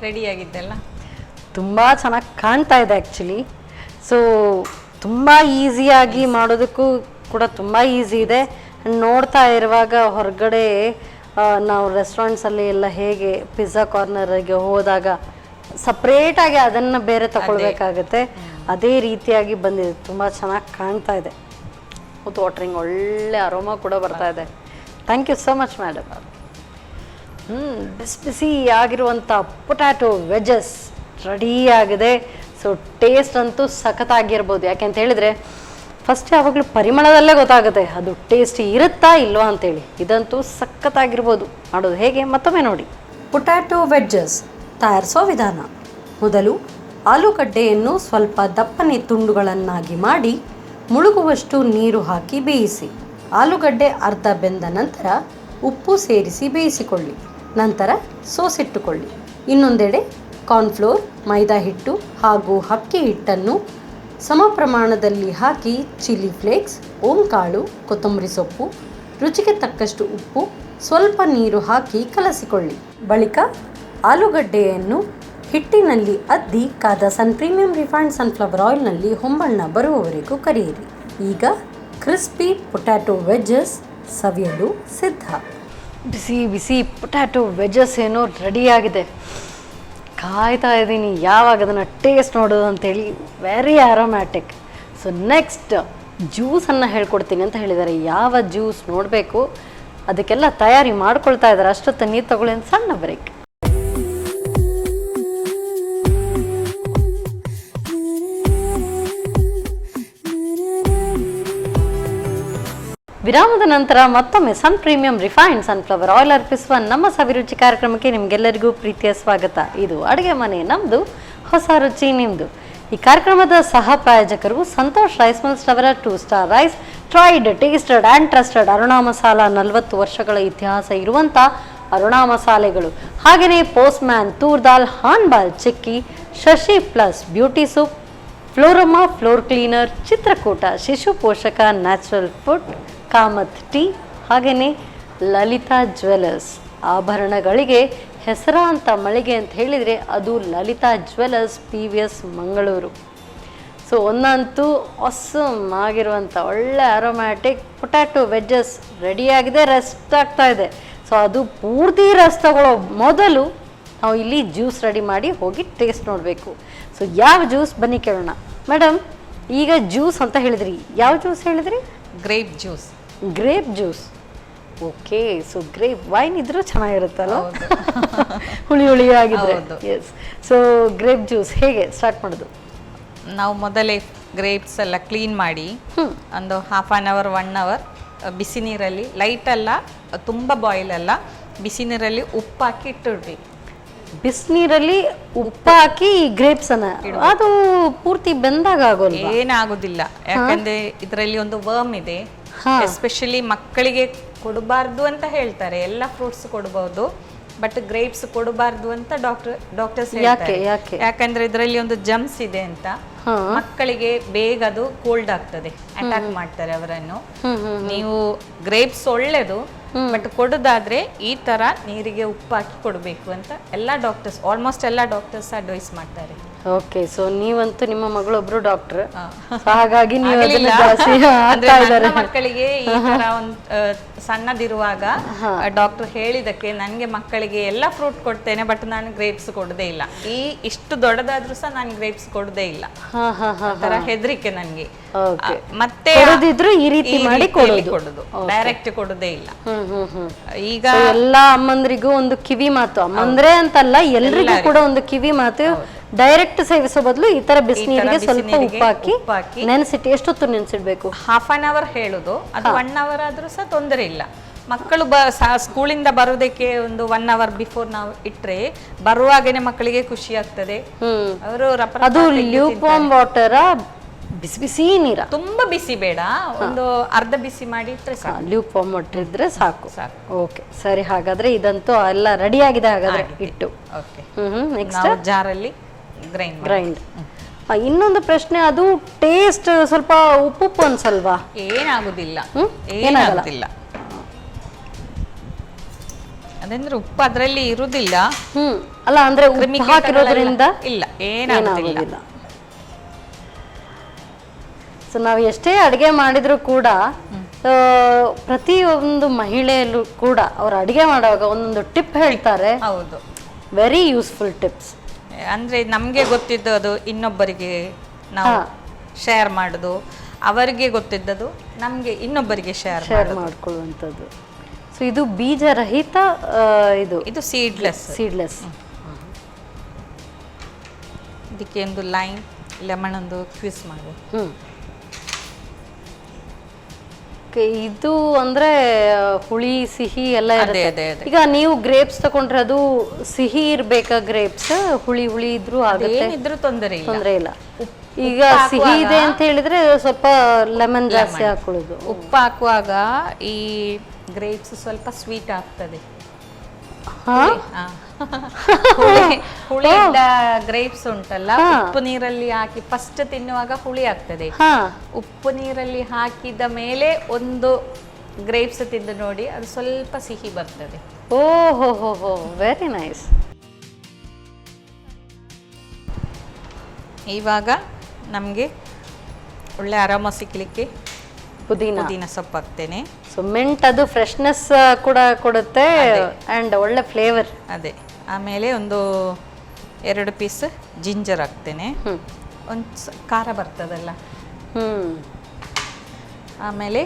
ರೆಡಿ ಆಗಿದ್ದೆಲ್ಲ ತುಂಬ ಚೆನ್ನಾಗಿ ಕಾಣ್ತಾ ಇದೆ ಆ್ಯಕ್ಚುಲಿ. ಸೊ ತುಂಬ ಈಸಿಯಾಗಿ ಮಾಡೋದಕ್ಕೂ ಕೂಡ ತುಂಬ ಈಸಿ ಇದೆ. ನೋಡ್ತಾ ಇರುವಾಗ ಹೊರಗಡೆ ನಾವು ರೆಸ್ಟೋರೆಂಟ್ಸಲ್ಲಿ ಎಲ್ಲ ಹೇಗೆ ಪಿಜ್ಜಾ ಕಾರ್ನರಿಗೆ ಹೋದಾಗ ಸಪ್ರೇಟಾಗಿ ಅದನ್ನು ಬೇರೆ ತಗೊಳ್ಬೇಕಾಗತ್ತೆ, ಅದೇ ರೀತಿಯಾಗಿ ಬಂದಿದೆ. ತುಂಬ ಚೆನ್ನಾಗಿ ಕಾಣ್ತಾ ಇದೆ. ಮೌತ್ ವಾಟರಿಂಗ್, ಒಳ್ಳೆ ಅರೋಮಾ ಕೂಡ ಬರ್ತಾ ಇದೆ. Thank you so much madam. ಬಿಸಿ ಬಿಸಿ ಆಗಿರುವಂಥ ಪೊಟ್ಯಾಟೊ ವೆಜಸ್ ರೆಡಿ ಆಗಿದೆ. ಸೊ ಟೇಸ್ಟ್ ಅಂತೂ ಸಖತ್ತಾಗಿರ್ಬೋದು. ಯಾಕೆಂತ ಹೇಳಿದರೆ ಫಸ್ಟ್ ಯಾವಾಗಲೂ ಪರಿಮಳದಲ್ಲೇ ಗೊತ್ತಾಗುತ್ತೆ ಅದು ಟೇಸ್ಟ್ ಇರುತ್ತಾ ಇಲ್ವಾ ಅಂತೇಳಿ. ಇದಂತೂ ಸಖತ್ತಾಗಿರ್ಬೋದು. ಮಾಡೋದು ಹೇಗೆ ಮತ್ತೊಮ್ಮೆ ನೋಡಿ. ಪೊಟ್ಯಾಟೊ ವೆಜ್ಜಸ್ ತಯಾರಿಸೋ ವಿಧಾನ: ಮೊದಲು ಆಲೂಗಡ್ಡೆಯನ್ನು ಸ್ವಲ್ಪ ದಪ್ಪನೆ ತುಂಡುಗಳನ್ನಾಗಿ ಮಾಡಿ ಮುಳುಗುವಷ್ಟು ನೀರು ಹಾಕಿ ಬೇಯಿಸಿ. ಆಲೂಗಡ್ಡೆ ಅರ್ಧ ಬೆಂದ ನಂತರ ಉಪ್ಪು ಸೇರಿಸಿ ಬೇಯಿಸಿಕೊಳ್ಳಿ. ನಂತರ ಸೋಸಿಟ್ಟುಕೊಳ್ಳಿ. ಇನ್ನೊಂದೆಡೆ ಕಾರ್ನ್ಫ್ಲೋರ್, ಮೈದಾ ಹಿಟ್ಟು ಹಾಗೂ ಅಕ್ಕಿ ಹಿಟ್ಟನ್ನು ಸಮ ಪ್ರಮಾಣದಲ್ಲಿ ಹಾಕಿ ಚಿಲ್ಲಿ ಫ್ಲೇಕ್ಸ್, ಓಂಕಾಳು, ಕೊತ್ತಂಬರಿ ಸೊಪ್ಪು, ರುಚಿಗೆ ತಕ್ಕಷ್ಟು ಉಪ್ಪು, ಸ್ವಲ್ಪ ನೀರು ಹಾಕಿ ಕಲಸಿಕೊಳ್ಳಿ. ಬಳಿಕ ಆಲೂಗಡ್ಡೆಯನ್ನು ಹಿಟ್ಟಿನಲ್ಲಿ ಅದ್ದಿ ಕಾದ ಸನ್ ಪ್ರೀಮಿಯಂ ರಿಫೈನ್ಡ್ ಸನ್ಫ್ಲವರ್ ಆಯಿಲ್ನಲ್ಲಿ ಹೊಂಬಣ್ಣ ಬರುವವರೆಗೂ ಕರಿಯಿರಿ. ಈಗ ಕ್ರಿಸ್ಪಿ ಪೊಟ್ಯಾಟೊ ವೆಜ್ಜಸ್ ಸವಿಯಲು ಸಿದ್ಧ. ಬಿಸಿ ಬಿಸಿ ಪೊಟ್ಯಾಟೊ ವೆಜ್ಜಸ್ ಏನೋ ರೆಡಿಯಾಗಿದೆ. ಕಾಯ್ತಾ ಇದ್ದೀನಿ ಯಾವಾಗ ಅದನ್ನು ಟೇಸ್ಟ್ ನೋಡೋದು ಅಂತೇಳಿ. Very aromatic. ಸೊ ನೆಕ್ಸ್ಟ್ ಜ್ಯೂಸನ್ನು ಹೇಳ್ಕೊಡ್ತೀನಿ ಅಂತ ಹೇಳಿದ್ದಾರೆ. ಯಾವ ಜ್ಯೂಸ್ ನೋಡಬೇಕು, ಅದಕ್ಕೆಲ್ಲ ತಯಾರಿ ಮಾಡ್ಕೊಳ್ತಾ ಇದ್ದಾರೆ. ಅಷ್ಟೊತ್ತು ನೀರು ತಗೊಳ್ಳಿ ಅಂತ ಸಣ್ಣ ಬ್ರೇಕ್. ವಿರಾಮದ ನಂತರ ಮತ್ತೊಮ್ಮೆ ಸನ್ ಪ್ರೀಮಿಯಂ ರಿಫೈನ್ಡ್ ಸನ್ಫ್ಲವರ್ ಆಯಿಲ್ ಅರ್ಪಿಸುವ ನಮ್ಮ ಸವಿರುಚಿ ಕಾರ್ಯಕ್ರಮಕ್ಕೆ ನಿಮಗೆಲ್ಲರಿಗೂ ಪ್ರೀತಿಯ ಸ್ವಾಗತ. ಇದು ಅಡುಗೆ ಮನೆ ನಮ್ಮದು, ಹೊಸ ರುಚಿ ನಿಮ್ಮದು. ಈ ಕಾರ್ಯಕ್ರಮದ ಸಹ ಪ್ರಾಯೋಜಕರು ಸಂತೋಷ್ ರೈಸ್ ಮಿಲ್ಸ್ ಅವರ 2 star rice, tried, tasted and trusted Aruna masala, 40 ವರ್ಷಗಳ ಇತಿಹಾಸ ಇರುವಂಥ ಅರುಣಾ ಮಸಾಲೆಗಳು. ಹಾಗೆಯೇ postman toor dal, Hanbal chikki, Shashi plus beauty soap, Florama floor cleaner, Chitrakoota Shishu Poshaka, natural food, Kamath tea, ಹಾಗೆಯೇ ಲಲಿತಾ ಜ್ಯುವೆಲರ್ಸ್. ಆಭರಣಗಳಿಗೆ ಹೆಸರಾಂತ ಮಳಿಗೆ ಅಂತ ಹೇಳಿದರೆ ಅದು Lalitha jewellers PVS Mangaluru. So ಒಂದಂತೂ ಆಸಮ್ ಆಗಿರುವಂಥ ಒಳ್ಳೆ ಅರೋಮ್ಯಾಟಿಕ್ ಪೊಟ್ಯಾಟೊ ವೆಜ್ಜಸ್ ರೆಡಿಯಾಗಿದೆ, ರೆಸ್ಟ್ ಆಗ್ತಾ ಇದೆ. ಸೊ ಅದು ಪೂರ್ತಿ ರೆಸ್ಟ್ ತಗೊಳ್ಳೋ ಮೊದಲು ನಾವು ಇಲ್ಲಿ ಜ್ಯೂಸ್ ರೆಡಿ ಮಾಡಿ ಹೋಗಿ ಟೇಸ್ಟ್ ನೋಡಬೇಕು. ಸೊ ಯಾವ ಜ್ಯೂಸ್ ಬನ್ನಿ ಕೇಳೋಣ. ಮೇಡಮ್, ಈಗ ಜ್ಯೂಸ್ ಅಂತ ಹೇಳಿದ್ರಿ, ಯಾವ ಜ್ಯೂಸ್ ಹೇಳಿದ್ರಿ? Grape juice. Grape juice. Okay. So grape wine ಇದ್ರೂ ಚೆನ್ನಾಗಿರುತ್ತಲ್ಲ, ಹುಳಿ ಹುಳಿಯಾಗಿದ್ರೆ. ಎಸ್. ಸೊ ಗ್ರೇಪ್ ಜ್ಯೂಸ್ ಹೇಗೆ ಸ್ಟಾರ್ಟ್ ಮಾಡೋದು? ನಾವು ಮೊದಲೇ ಗ್ರೇಪ್ಸ್ ಎಲ್ಲ ಕ್ಲೀನ್ ಮಾಡಿ ಒಂದು 1/2 hour 1 hour ಬಿಸಿ ನೀರಲ್ಲಿ, ಲೈಟ್ ಅಲ್ಲ ತುಂಬ ಬಾಯ್ಲ್ ಅಲ್ಲ, ಬಿಸಿ ನೀರಲ್ಲಿ ಉಪ್ಪು ಹಾಕಿ ಇಟ್ಟಿಡ್ರಿ. ಬಿಸಿನೀರಲ್ಲಿ ಉಪ್ಪು ಹಾಕಿ ಈ ಗ್ರೇಪ್ಸ್ ಅನ್ನ ಅದು ಪೂರ್ತಿ ಬೆಂದಾಗ ಆಗೋಲ್ಲ? ಏನಾಗುದಿಲ್ಲ, ಯಾಕಂದ್ರೆ ಇದರಲ್ಲಿ ಒಂದು ವರ್ಮ್ ಇದೆ. ಎಸ್ಪೆಷಲಿ ಮಕ್ಕಳಿಗೆ ಕೊಡಬಾರ್ದು ಅಂತ ಹೇಳ್ತಾರೆ. ಎಲ್ಲ ಫ್ರೂಟ್ಸ್ ಕೊಡಬಹುದು, ಬಟ್ ಗ್ರೇಪ್ಸ್ ಕೊಡಬಾರ್ದು ಅಂತ ಡಾಕ್ಟರ್ಸ್ ಹೇಳ್ತಾರೆ. ಯಾಕಂದ್ರೆ ಇದರಲ್ಲಿ ಒಂದು ಜಮ್ಸ್ ಇದೆ ಅಂತ. ಮಕ್ಕಳಿಗೆ ಬೇಗ ಅದು ಕೋಲ್ಡ್ ಆಗ್ತದೆ, ಅಟ್ಯಾಕ್ ಮಾಡ್ತಾರೆ ಅವರನ್ನು. ನೀವು ಗ್ರೇಪ್ಸ್ ಒಳ್ಳೇದು, ಬಟ್ ಕೊಡೋದಾದ್ರೆ ಈ ತರ ನೀರಿಗೆ ಉಪ್ಪು ಹಾಕಿ ಕೊಡಬೇಕು ಅಂತ ಆಲ್ಮೋಸ್ಟ್ ಎಲ್ಲ ಡಾಕ್ಟರ್ಸ್ ಅಡ್ವೈಸ್ ಮಾಡ್ತಾರೆ. ಓಕೆ. ಸೊ ನೀವಂತೂ ನಿಮ್ಮ ಮಗಳೊಬ್ರು ಡಾಕ್ಟರ್, ಹಾಗಾಗಿ ಮಕ್ಕಳಿಗೆ ಈ ತರ ಒಂದು ಸಣ್ಣದಿರುವಾಗ ಡಾಕ್ಟರ್ ಹೇಳಿದಕ್ಕೆ ನನಗೆ ಮಕ್ಕಳಿಗೆ ಎಲ್ಲ ಫ್ರೂಟ್ ಕೊಡ್ತೇನೆ, ಬಟ್ ನಾನು ಗ್ರೇಪ್ಸ್ ಕೊಡದೇ ಇಲ್ಲ. ಇಷ್ಟು ದೊಡ್ಡದಾದ್ರೂ ಸಹ ನಾನು ಗ್ರೇಪ್ಸ್ ಕೊಡದೇ ಇಲ್ಲ. ತರ ಹೆದರಿಕೆ ನನ್ಗೆ. ಮತ್ತೆ ಈ ರೀತಿ ಮಾಡಿ ಕೊಡುದು, ಡೈರೆಕ್ಟ್ ಕೊಡೋದೇ ಇಲ್ಲ. ಈಗ ಎಲ್ಲಾ ಅಮ್ಮಂದ್ರಿಗೂ ಒಂದು ಕಿವಿ ಮಾತು, ಅಮ್ಮಂದ್ರೆ ಅಂತಲ್ಲ ಎಲ್ರಿಗೂ ಕೂಡ ಒಂದು ಕಿವಿ ಮಾತು, ಡೈರೆಕ್ಟ್ ಸೇವಿಸೋ ಬದಲು ಈ ತರ ಬಿಸಿನೀರಿಗೆ ಸ್ವಲ್ಪ ಉಪ್ಪು ಹಾಕಿ ನೆನೆಸಿಟ್ಟು. ಎಷ್ಟೊತ್ತು ನೆನೆಸಿಡ್ಬೇಕು? 1/2 hour ಹೇಳುದು, ಅದು 1 hour ಆದ್ರೂ ಸಹ ತೊಂದರೆ ಇಲ್ಲ. ಮಕ್ಕಳು ಸ್ಕೂಲಿಂದ ಬರೋದಕ್ಕೆ ಒಂದು 1 hour ಬಿಫೋರ್ ನಾವು ಇಟ್ರೆ ಬರುವಾಗನೇ ಮಕ್ಕಳಿಗೆ ಖುಷಿ ಆಗ್ತದೆ. ಅವರು ಅದು ಲ್ಯೂಕ್ ವಾರ್ಮ್ ವಾಟರ್, ಬಿಸಿ ಬಿಸಿ ನೀರ, ತುಂಬಾ ಬಿಸಿ ಬೇಡ, ಒಂದು ಅರ್ಧ ಬಿಸಿ ಮಾಡಿ ಇಟ್ರೆ ಸಾಕು. ಲ್ಯೂಕ್ ವಾರ್ಮ್ ವಾಟರ್ ಇದ್ರೆ ಸಾಕು. ಓಕೆ, ಸರಿ. ಹಾಗಾದ್ರೆ ಇದಂತೂ ಎಲ್ಲ ರೆಡಿ ಆಗಿದೆ. ಹಾಗಾದ್ರೆ ಇಟ್ಟು ನೆಕ್ಸ್ಟ್ ಜಾರಲ್ಲಿ ಗ್ರೈಂಡ್. ಇನ್ನೊಂದು ಪ್ರಶ್ನೆ, ಅದು ಟೇಸ್ಟ್ ಸ್ವಲ್ಪ ಉಪ್ಪು ಅನ್ಸಲ್ವಾ? ಏನಾಗುದಿಲ್ಲ. ಅದಂದ್ರೆ ಉಪ್ಪು ಅದರಲ್ಲಿ ಇರುವುದಿಲ್ಲ. ಅಲ್ಲ, ಅಂದ್ರೆ ಉಪ್ಪು ಹಾಕಿರೋದ್ರಿಂದ ಇಲ್ಲ, ಏನಾಗುದಿಲ್ಲ. ಸೊ ನಾವು ಎಷ್ಟೇ ಅಡುಗೆ ಮಾಡಿದ್ರು ಕೂಡ ಪ್ರತಿಯೊಂದು ಮಹಿಳೆಯಲ್ಲೂ ಕೂಡ ಅವ್ರು ಅಡುಗೆ ಮಾಡುವಾಗ ಒಂದೊಂದು ಟಿಪ್ ಹೇಳ್ತಾರೆ. ಹೌದು, ವೆರಿ ಯೂಸ್ಫುಲ್ ಟಿಪ್ಸ್. ಅಂದ್ರೆ ನಮ್ಗೆ ಗೊತ್ತಿದ್ದದು ಇನ್ನೊಬ್ಬರಿಗೆ ನಾವು ಶೇರ್ ಮಾಡುದು, ಅವರಿಗೆ ಗೊತ್ತಿದ್ದದು ನಮ್ಗೆ ಇನ್ನೊಬ್ಬರಿಗೆ ಶೇರ್ ಮಾಡ್ಕೊಳ್ಳುವಂಥದ್ದು. ಸೊ ಇದು ಬೀಜರಹಿತ, ಇದು ಸೀಡ್ಲೆಸ್. ಇದಕ್ಕೆ ಒಂದು ಲೆಮನ್ ಒಂದು ಕ್ವಿಸ್ ಮಾಡು. ಇದು ಅಂದ್ರೆ ಹುಳಿ ಸಿಹಿ ಎಲ್ಲ ಇರುತ್ತೆ. ಈಗ ನೀವು ಗ್ರೇಪ್ಸ್ ತಗೊಂಡ್ರೆ ಅದು ಸಿಹಿ ಇರ್ಬೇಕಾ? ಗ್ರೇಪ್ಸ್ ಹುಳಿ ಇದ್ರೂ ಆಗುತ್ತೆ, ತೊಂದರೆ ಇಲ್ಲ. ಈಗ ಸಿಹಿ ಇದೆ ಅಂತ ಹೇಳಿದ್ರೆ ಸ್ವಲ್ಪ ಲೆಮನ್ ಜಾಸ್ತಿ ಹಾಕೊಳ್ಳೋದು. ಉಪ್ಪು ಹಾಕುವಾಗ ಈ ಗ್ರೇಪ್ಸ್ ಸ್ವಲ್ಪ ಸ್ವೀಟ್ ಆಗ್ತದೆ. ಹುಳಿ ಗ್ರೇಪ್ಸ್ ಉಂಟಲ್ಲ, ಉಪ್ಪು ನೀರಲ್ಲಿ ಹಾಕಿ ಫಸ್ಟ್ ತಿನ್ನುವಾಗ ಹುಳಿ ಆಗ್ತದೆ. ಉಪ್ಪು ನೀರಲ್ಲಿ ಹಾಕಿದ ಮೇಲೆ ಒಂದು ಗ್ರೇಪ್ಸ್ ತಿಂದು ನೋಡಿ, ಅದು ಸ್ವಲ್ಪ ಸಿಹಿ ಬರ್ತದೆ. ಓಹೋ, ವೆರಿ ನೈಸ್. ಇವಾಗ ನಮಗೆ ಒಳ್ಳೆ ಆರಾಮ ಸಿಗ್ಲಿಕ್ಕೆ ಪುದೀನ ಸೊಪ್ಪು ಹಾಕ್ತೇನೆ. ಸೊ ಮೆಂಟ್ ಅದು ಫ್ರೆಶ್ನೆಸ್ ಕೂಡ ಕೊಡುತ್ತೆ ಅಂಡ್ ಒಳ್ಳೆ ಫ್ಲೇವರ್. ಅದೇ. ಆಮೇಲೆ ಒಂದು 2 ಪೀಸ್ ಜಿಂಜರ್ ಹಾಕ್ತೇನೆ, ಒಂದು ಖಾರ ಬರ್ತದಲ್ಲ. ಆಮೇಲೆ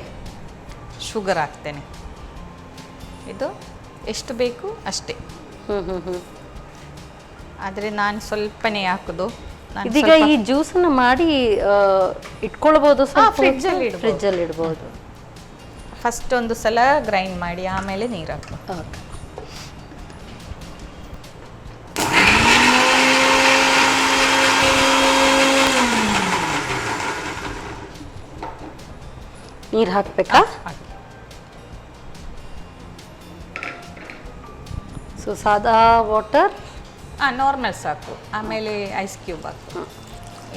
ಶುಗರ್ ಹಾಕ್ತೇನೆ. ಇದು ಎಷ್ಟು ಬೇಕು ಅಷ್ಟೇ. ಆದರೆ ನಾನು ಸ್ವಲ್ಪನೇ ಹಾಕೋದು. ಇದೀಗ ಈ ಜ್ಯೂಸನ್ನು ಮಾಡಿ ಇಟ್ಕೊಳ್ಬಹುದು, ಫ್ರಿಜ್ಜಲ್ಲಿ ಇಡ್ಬೋದು. ಫಸ್ಟ್ ಒಂದು ಸಲ ಗ್ರೈಂಡ್ ಮಾಡಿ ಆಮೇಲೆ ನೀರು ಹಾಕು. ನೀರು ಹಾಕ್ಬೇಕಾ? ಸೊ ಸಾದಾ ವಾಟರ್ ನಾರ್ಮಲ್ ಸಾಕು. ಆಮೇಲೆ ಐಸ್ ಕ್ಯೂಬ್ ಹಾಕು.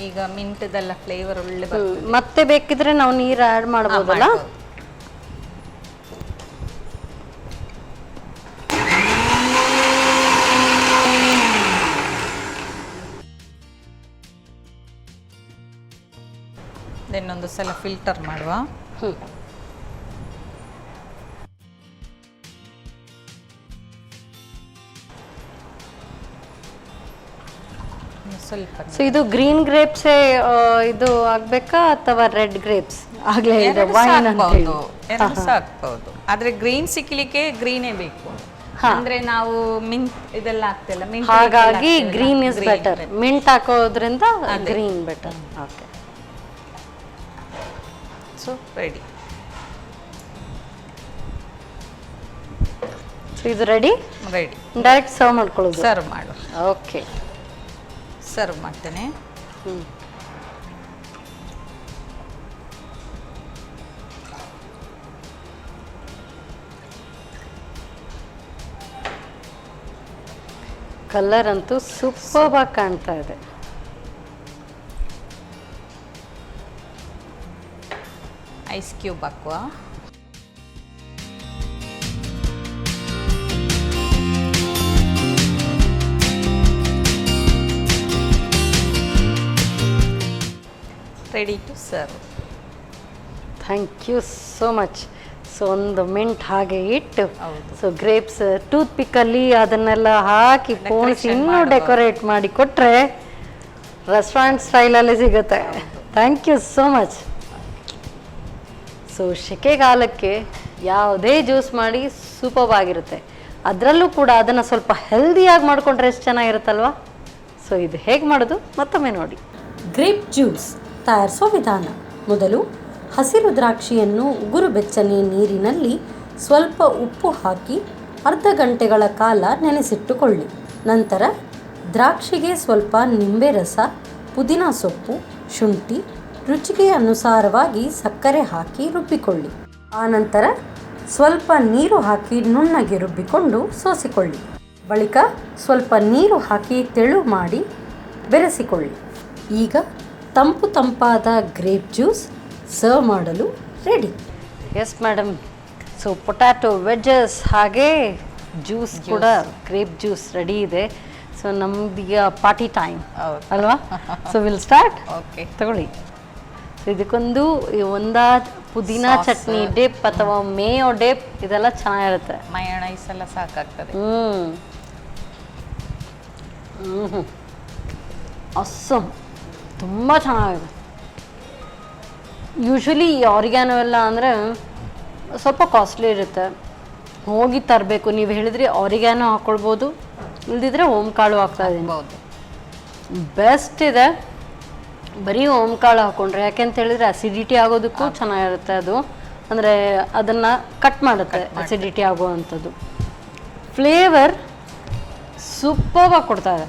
ಈಗ ಮಿಂಟದೆಲ್ಲ ಫ್ಲೇವರ್ ಒಳ್ಳೆ ಬರ್ತದೆ. ಮತ್ತೆ ಬೇಕಿದ್ರೆ ನಾವು ನೀರು ಆ್ಯಡ್ ಮಾಡ್ಬೋದಲ್ಲ? ಇನ್ನೊಂದು ಸಲ ಫಿಲ್ಟರ್ ಮಾಡುವ. ಸ್ವಲ್ಪ ಸೊ ಇದು ಗ್ರೀನ್ ಗ್ರೇಪ್ಸ್ ಇದು ಆಗ್ಬೇಕಾ ಅಥವಾ ರೆಡ್ ಗ್ರೇಪ್ಸ್ ಆಗ್ಲೇ ಇದೆ ಎರಡು ವೈನ್ ಅಂತ ಹೇಳಿ? ಎರಡು ಸಾಕ್ಬಹುದು. ಆದ್ರೆ ಗ್ರೀನ್ ಸಿಕ್ಲಿಕ್ಕೆ ಗ್ರೀನೇ ಬೇಕು. ಅಂದ್ರೆ ನಾವು ಮಿಂಟ್ ಇದೆಲ್ಲ ಆಗ್ತಿಲ್ಲ, ಮಿಂಟ್ ಹಾಗಾಗಿ ಗ್ರೀನ್ ಇಸ್ ಬೆಟರ್. ಮಿಂಟ್ ಹಾಕೋದ್ರಿಂದ green better. Okay, so ready. So ಇದು ರೆಡಿ. ಡೈರೆಕ್ಟ್ ಸರ್ವ್ ಮಾಡ್ಕೊಳ್ಳೋದು. ಸರ್ವ್ ಮಾಡು. ಓಕೆ, ಸರ್ವ್ ಮಾಡ್ತೇನೆ. ಕಲರ್ ಅಂತೂ ಸೂಪರ್ ಆಗಿ ಕಾಣ್ತಾ ಇದೆ. ಐಸ್ ಕ್ಯೂಬ್ ಹಾಕುವ. Ready to serve. Thank you so much. So ಒಂದು ಮಿಂಟ್ ಹಾಗೆ ಇಟ್ಟು, ಹೌದು. ಸೊ ಗ್ರೇಪ್ಸ್ ಟೂತ್ ಪಿಕ್ಕಲ್ಲಿ ಅದನ್ನೆಲ್ಲ ಹಾಕಿ ಪೋಣಿಸಿ ಇನ್ನೂ ಡೆಕೋರೇಟ್ ಮಾಡಿ ಕೊಟ್ಟರೆ ರೆಸ್ಟೋರೆಂಟ್ ಸ್ಟೈಲಲ್ಲಿ ಸಿಗುತ್ತೆ. Thank you so much. So ಸೆಕೆಗಾಲಕ್ಕೆ ಯಾವುದೇ ಜ್ಯೂಸ್ ಮಾಡಿ ಸೂಪರ್ ಆಗಿರುತ್ತೆ. ಅದರಲ್ಲೂ ಕೂಡ ಅದನ್ನು ಸ್ವಲ್ಪ ಹೆಲ್ದಿಯಾಗಿ ಮಾಡಿಕೊಂಡ್ರೆ ಎಷ್ಟು ಚೆನ್ನಾಗಿರುತ್ತಲ್ವ. ಸೊ ಇದು ಹೇಗೆ ಮಾಡೋದು ಮತ್ತೊಮ್ಮೆ ನೋಡಿ. ಗ್ರೇಪ್ ಜ್ಯೂಸ್ ತಯಾರಿಸೋ ವಿಧಾನ. ಮೊದಲು ಹಸಿರು ದ್ರಾಕ್ಷಿಯನ್ನು ಉಗುರು ಬೆಚ್ಚನೆ ನೀರಿನಲ್ಲಿ ಸ್ವಲ್ಪ ಉಪ್ಪು ಹಾಕಿ ಅರ್ಧ ಗಂಟೆಗಳ ಕಾಲ ನೆನೆಸಿಟ್ಟುಕೊಳ್ಳಿ. ನಂತರ ದ್ರಾಕ್ಷಿಗೆ ಸ್ವಲ್ಪ ನಿಂಬೆ ರಸ, ಪುದೀನ ಸೊಪ್ಪು, ಶುಂಠಿ, ರುಚಿಗೆ ಅನುಸಾರವಾಗಿ ಸಕ್ಕರೆ ಹಾಕಿ ರುಬ್ಬಿಕೊಳ್ಳಿ. ಆನಂತರ ಸ್ವಲ್ಪ ನೀರು ಹಾಕಿ ನುಣ್ಣಗೆ ರುಬ್ಬಿಕೊಂಡು ಸೋಸಿಕೊಳ್ಳಿ. ಬಳಿಕ ಸ್ವಲ್ಪ ನೀರು ಹಾಕಿ ತೆಳು ಮಾಡಿ ಬೆರೆಸಿಕೊಳ್ಳಿ. ಈಗ ತಂಪಾದ ಗ್ರೇಪ್ ಜ್ಯೂಸ್ ಸರ್ವ್ ಮಾಡಲು ready. Yes madam. So potato wedges ಹಾಗೆ ಜ್ಯೂಸ್ ಕೂಡ ಗ್ರೇಪ್ ಜ್ಯೂಸ್ ರೆಡಿ ಇದೆ. ಸೊ ನಮ್ದೀಗ ಪಾರ್ಟಿ ಟೈಮ್ ಅಲ್ವಾ? So will start. ಓಕೆ, ತಗೊಳ್ಳಿ. ಸೊ ಇದಕ್ಕೊಂದು ಪುದೀನಾ ಚಟ್ನಿ ಡಿಪ್ ಅಥವಾ ಮೇಯೋ ಡಿಪ್ ಇದೆಲ್ಲ ಚೆನ್ನಾಗಿರುತ್ತೆ. ಮಯೋನೈಸ್ ಎಲ್ಲ ಸಾಕಾಗ್ತದೆ. ಅಸ್ಸಮ್, ತುಂಬ ಚೆನ್ನಾಗಿದೆ. ಯೂಶ್ವಲಿ ಈ ಆರಿಗ್ಯಾನೋ ಎಲ್ಲ ಅಂದರೆ ಸ್ವಲ್ಪ ಕಾಸ್ಟ್ಲಿ ಇರುತ್ತೆ, ಹೋಗಿ ತರಬೇಕು. ನೀವು ಹೇಳಿದ್ರಿ ಆರಿಗ್ಯಾನೋ ಹಾಕ್ಕೊಳ್ಬೋದು, ಇಲ್ದಿದ್ರೆ ಓಂಕಾಳು ಹಾಕ್ತಾ ಇದ್ದೀನಿ. ಬೆಸ್ಟ್ ಇದೆ. ಬರೀ ಓಂಕಾಳು ಹಾಕ್ಕೊಂಡ್ರೆ, ಯಾಕೆಂತ ಹೇಳಿದ್ರೆ ಅಸಿಡಿಟಿ ಆಗೋದಕ್ಕೂ ಚೆನ್ನಾಗಿರುತ್ತೆ. ಅದು ಅಂದರೆ ಅದನ್ನು ಕಟ್ ಮಾಡುತ್ತೆ ಅಸಿಡಿಟಿ ಆಗುವಂಥದ್ದು. ಫ್ಲೇವರ್ ಸೂಪರ್ವಾಗಿ ಕೊಡ್ತಾ ಇದೆ.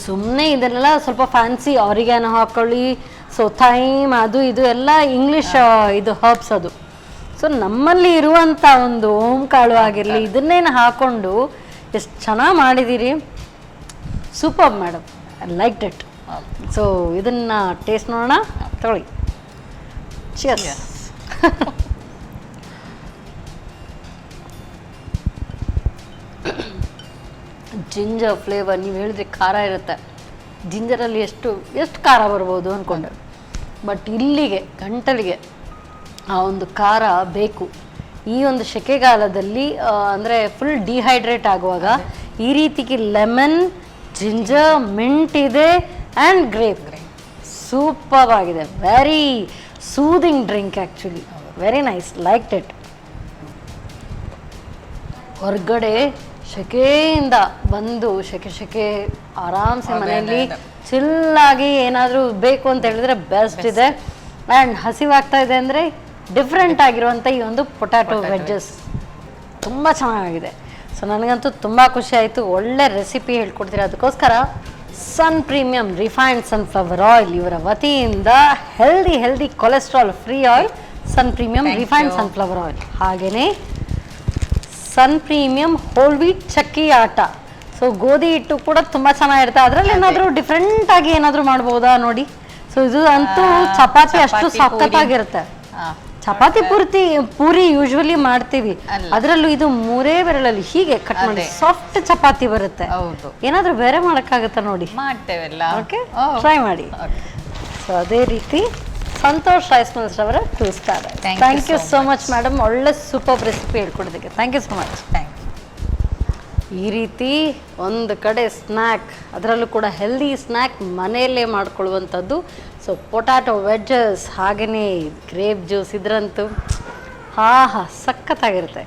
ಸುಮ್ಮನೆ ಇದನ್ನೆಲ್ಲ ಸ್ವಲ್ಪ ಫ್ಯಾನ್ಸಿ ಆರಿಗ್ಯಾನೋ ಹಾಕ್ಕೊಳ್ಳಿ, ಸೊ ಥೈಮ್ ಅದು ಇದು ಎಲ್ಲ ಇಂಗ್ಲೀಷ್ ಇದು ಹರ್ಬ್ಸ್ ಅದು. ಸೊ ನಮ್ಮಲ್ಲಿ ಇರುವಂಥ ಒಂದು ಓಂಕಾಳು ಆಗಿರಲಿ, ಇದನ್ನೇನು ಹಾಕ್ಕೊಂಡು ಎಷ್ಟು ಚೆನ್ನಾಗಿ ಮಾಡಿದ್ದೀರಿ. Super madam, I like it. So ಇದನ್ನು ಟೇಸ್ಟ್ ನೋಡೋಣ. ತಗೊಳ್ಳಿ. ಚಿಯರ್ಸ್. ಜಿಂಜರ್ ಫ್ಲೇವರ್, ನೀವು ಹೇಳಿದ್ರೆ ಖಾರ ಇರುತ್ತೆ. ಜಿಂಜರಲ್ಲಿ ಎಷ್ಟು ಖಾರ ಬರ್ಬೋದು ಅಂದ್ಕೊಂಡೆ, ಬಟ್ ಇಲ್ಲಿಗೆ ಗಂಟಲಿಗೆ ಆ ಒಂದು ಖಾರ ಬೇಕು. ಈ ಒಂದು ಸೆಕೆಗಾಲದಲ್ಲಿ ಅಂದರೆ ಫುಲ್ ಡಿಹೈಡ್ರೇಟ್ ಆಗುವಾಗ ಈ ರೀತಿಗೆ ಲೆಮನ್, ಜಿಂಜರ್, ಮಿಂಟ್ ಇದೆ ಆ್ಯಂಡ್ ಗ್ರೇಪ್. ಸೂಪರ್ ಆಗಿದೆ. Very soothing drink actually. Very nice, like it. ಹೊರಗಡೆ ಸೆಕೆಯಿಂದ ಬಂದು ಸೆಕೆ ಆರಾಮ್ಸೆ ಮನೆಯಲ್ಲಿ ಚಿಲ್ಲಾಗಿ ಏನಾದರೂ ಬೇಕು ಅಂತ ಹೇಳಿದ್ರೆ ಬೆಸ್ಟ್ ಇದೆ. ಆ್ಯಂಡ್ ಹಸಿವಾಗ್ತಾ ಇದೆ ಅಂದರೆ ಡಿಫ್ರೆಂಟ್ ಆಗಿರುವಂಥ ಈ ಒಂದು ಪೊಟ್ಯಾಟೊ ವೆಜ್ಜಸ್ ತುಂಬ ಚೆನ್ನಾಗಿದೆ. ಸೊ ನನಗಂತೂ ತುಂಬ ಖುಷಿ ಆಯಿತು. ಒಳ್ಳೆ ರೆಸಿಪಿ ಹೇಳ್ಕೊಡ್ತೀರಾ. ಅದಕ್ಕೋಸ್ಕರ ಸನ್ ಪ್ರೀಮಿಯಂ ರಿಫೈನ್ಡ್ ಸನ್ಫ್ಲವರ್ ಆಯಿಲ್ ಇವರ ವತಿಯಿಂದ ಹೆಲ್ದಿ ಕೊಲೆಸ್ಟ್ರಾಲ್ ಫ್ರೀ ಆಯಿಲ್ ಸನ್ ಪ್ರೀಮಿಯಂ ರಿಫೈನ್ಡ್ ಸನ್ಫ್ಲವರ್ ಆಯಿಲ್, ಹಾಗೆಯೇ ಸನ್ ಪ್ರೀಮಿಯಂ ಹೋಲ್ ವೀಟ್ ಚಕ್ಕಿ ಆಟ. ಸೊ ಗೋಧಿ ಹಿಟ್ಟು ಕೂಡ ತುಂಬ ಚೆನ್ನಾಗಿರುತ್ತೆ. ಅದರಲ್ಲಿ ಏನಾದರೂ ಡಿಫ್ರೆಂಟ್ ಆಗಿ ಏನಾದರೂ ಮಾಡ್ಬೋದಾ ನೋಡಿ. ಸೊ ಇದು ಅಂತೂ ಚಪಾತಿ ಅಷ್ಟು ಸಖತ್ತಾಗಿರುತ್ತೆ. ಚಪಾತಿ ಪೂರಿ ಯೂಶ್ವಲಿ ಮಾಡ್ತೀವಿ, ಅದರಲ್ಲೂ ಇದು 3 ಬೆರಳಲ್ಲಿ ಹೀಗೆ ಕಟ್ ಮಾಡಿ ಸಾಫ್ಟ್ ಚಪಾತಿ ಬರುತ್ತೆ. ಏನಾದರೂ ಬೇರೆ ಮಾಡೋಕ್ಕಾಗತ್ತಾ ನೋಡಿ? ಮಾಡ್ತೇವೆಲ್ಲ. ಓಕೆ, ಟ್ರೈ ಮಾಡಿ. ಸೊ ಅದೇ ರೀತಿ ಸಂತೋಷ್ ರೈಸ್ ಮಿಲ್ಸ್ ಅವರ 2 star. Thank you thank you so so much. Much madam, ಒಳ್ಳೆ ಸೂಪರ್ ರೆಸಿಪಿ ಹೇಳ್ಕೊಡೋದಕ್ಕೆ thank you so much. Thank you. ಈ ರೀತಿ ಒಂದು ಕಡೆ ಸ್ನ್ಯಾಕ್, ಅದರಲ್ಲೂ ಕೂಡ ಹೆಲ್ದಿ ಸ್ನ್ಯಾಕ್ ಮನೆಯಲ್ಲೇ ಮಾಡ್ಕೊಳ್ಳುವಂಥದ್ದು. ಸೊ ಪೊಟ್ಯಾಟೊ ವೆಜ್ಜಸ್ ಹಾಗೆಯೇ ಗ್ರೇಪ್ ಜ್ಯೂಸ್ ಇದ್ರಂತೂ ಸಖತ್ತಾಗಿರುತ್ತೆ.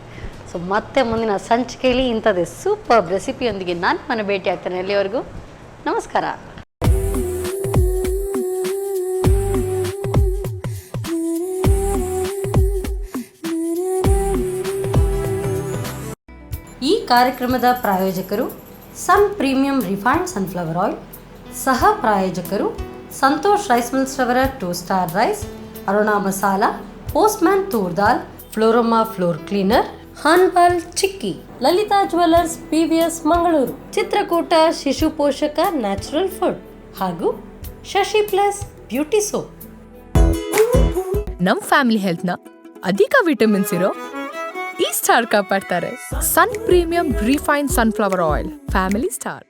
ಸೊ ಮತ್ತೆ ಮುಂದಿನ ಸಂಚಿಕೆಯಲ್ಲಿ ಇಂಥದ್ದೇ ಸೂಪರ್ ರೆಸಿಪಿಯೊಂದಿಗೆ ನಾನು ಮನೆ ಭೇಟಿ ಆಗ್ತೇನೆ. ಅಲ್ಲಿವರೆಗೂ ನಮಸ್ಕಾರ. ಈ ಕಾರ್ಯಕ್ರಮದ ಪ್ರಾಯೋಜಕರು sun premium refined sunflower oil, ಸಹ ಪ್ರಾಯೋಜಕರು ಸಂತೋಷ್ ರೈಸ್ ಮಿಲ್ಸ್ ರವರ 2 star rice, Aruna masala, Postman toor dal, Florama floor cleaner, Hanbal chikki, Lalitha jewellers PVS Mangaluru, Chitrakoota Shishu Poshaka natural food ಹಾಗೂ ಶಶಿ ಪ್ಲಸ್ ಬ್ಯೂಟಿ ಸೋಪ್. ನಮ್ ಫ್ಯಾಮಿಲಿ ಹೆಲ್ತ್ನ ಅಧಿಕ ವಿಟಮಿನ್ಸ್ ಇರೋ ಈ ಸ್ಟಾರ್ ಕಾಪಾಡ್ತಾರೆ. Sun premium refine sunflower oil, family star.